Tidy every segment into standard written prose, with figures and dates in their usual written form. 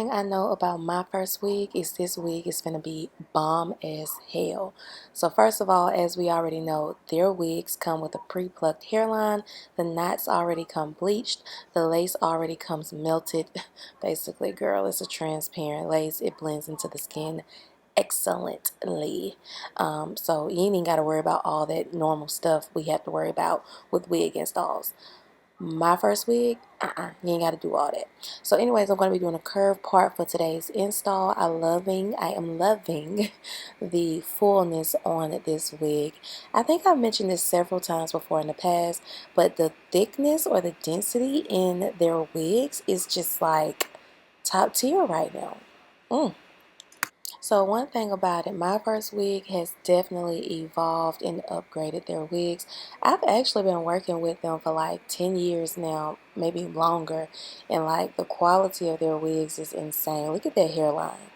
thing I know about my first wig is this wig is going to be bomb as hell. So first of all, as we already know, their wigs come with a pre-plucked hairline. The knots already come bleached. The lace already comes melted. Basically, girl, it's a transparent lace. It blends into the skin excellently. So you ain't even got to worry about all that normal stuff we have to worry about with wig installs. My first wig, you ain't got to do all that. So anyways, I'm going to be doing a curved part for today's install. I am loving the fullness on this wig. I think I've mentioned this several times before in the past, but the thickness or the density in their wigs is just like top tier right now. So one thing about it, my first wig has definitely evolved and upgraded their wigs. I've actually been working with them for like 10 years now, maybe longer, and like the quality of their wigs is insane. Look at that hairline.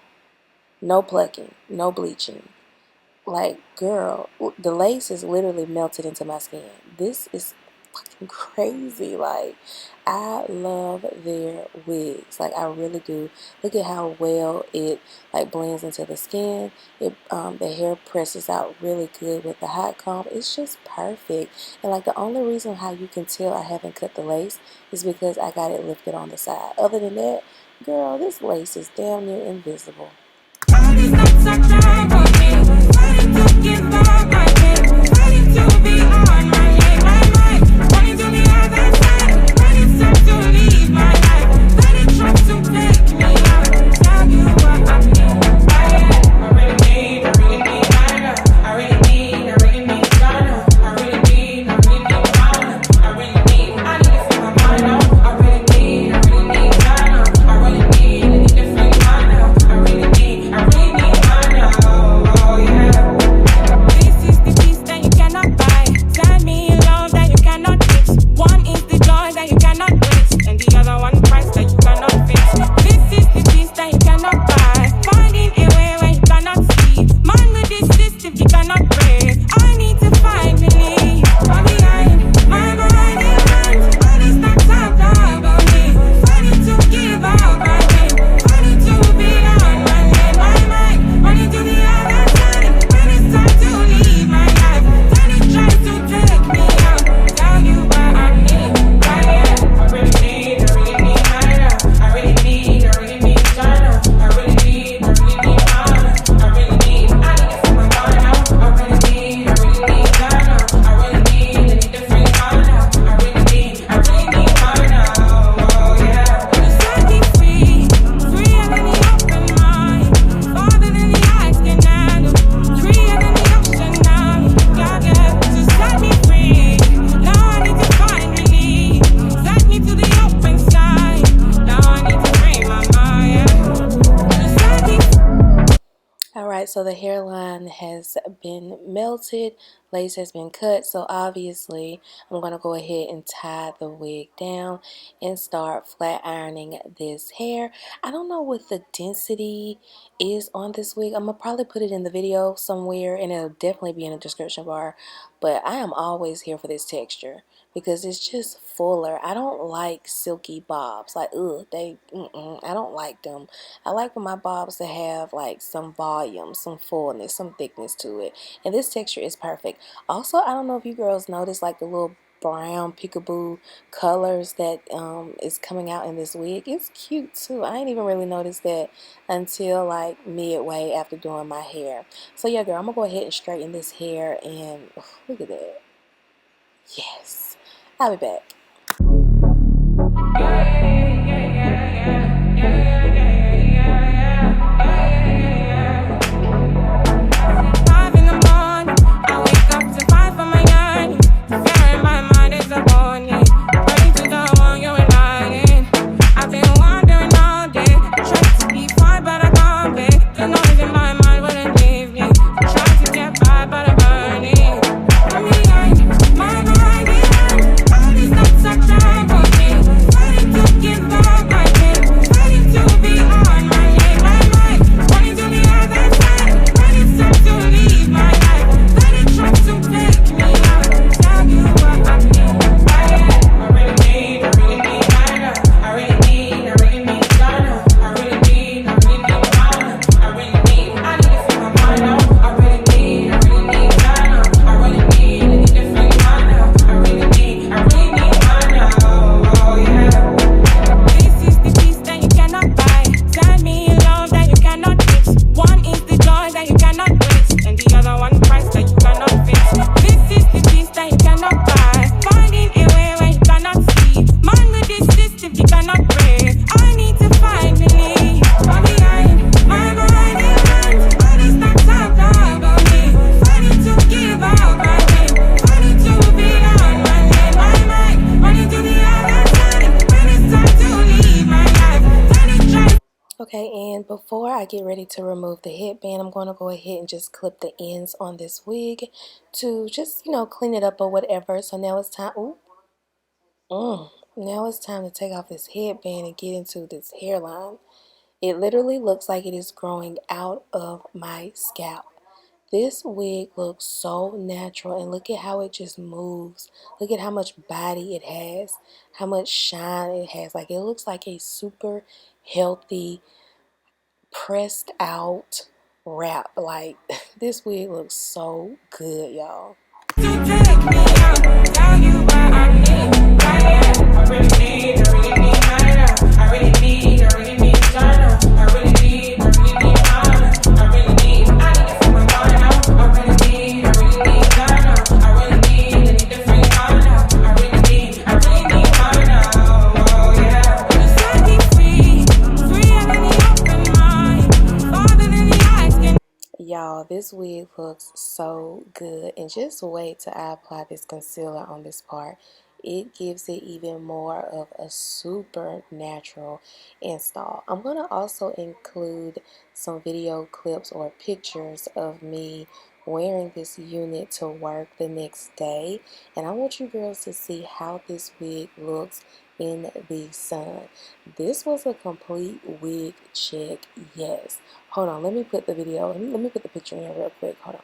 No plucking, no bleaching. Like, girl, the lace is literally melted into my skin. This is fucking crazy. Like, I love their wigs. Like, I really do. Look at how well it like blends into the skin. The hair presses out really good with the hot comb. It's just perfect. And like the only reason how you can tell I haven't cut the lace is because I got it lifted on the side. Other than that, girl, this lace is damn near invisible. So the hairline has been melted, lace has been cut, so obviously I'm going to go ahead and tie the wig down and start flat ironing this hair. I don't know what the density is on this wig. I'm going to probably put it in the video somewhere and it'll definitely be in the description bar, but I am always here for this texture because it's just fuller. I don't like silky bobs. Like, I don't like them. I like for my bobs to have like some volume, some fullness, some thickness to it. And this texture is perfect. Also, I don't know if you girls notice like the little brown peekaboo colors that is coming out in this wig. It's cute too. I ain't even really noticed that until like midway after doing my hair. So yeah, girl, I'm gonna go ahead and straighten this hair and look at that. Yes. I'll be back. My mind, all these thoughts are trouble me. Okay, and before I get ready to remove the headband, I'm going to go ahead and just clip the ends on this wig to just, clean it up or whatever. So now it's time. Ooh, now it's time to take off this headband and get into this hairline. It literally looks like it is growing out of my scalp. This wig looks so natural, and look at how it just moves. Look at how much body it has, how much shine it has. Like, it looks like a super healthy, pressed out wrap. Like, this wig looks so good, y'all. Y'all, this wig looks so good, and just wait till I apply this concealer on this part. It gives it even more of a super natural install. I'm going to also include some video clips or pictures of me wearing this unit to work the next day, and I want you girls to see how this wig looks in the sun. This was a complete wig check, yes. Hold on, let me put the video, let me put the picture in real quick. Hold on.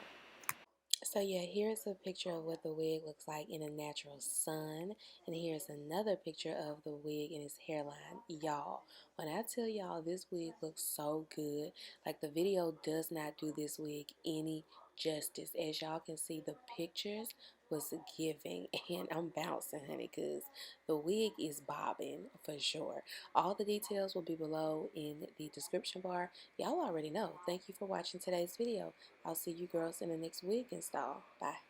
So yeah, here's a picture of what the wig looks like in a natural sun. And here's another picture of the wig and its hairline. Y'all, when I tell y'all this wig looks so good, like the video does not do this wig any justice. As y'all can see, the pictures was giving, and I'm bouncing, honey, because the wig is bobbing for sure. All the details will be below in the description bar. Y'all already know. Thank you for watching today's video. I'll see you girls in the next wig install. Bye.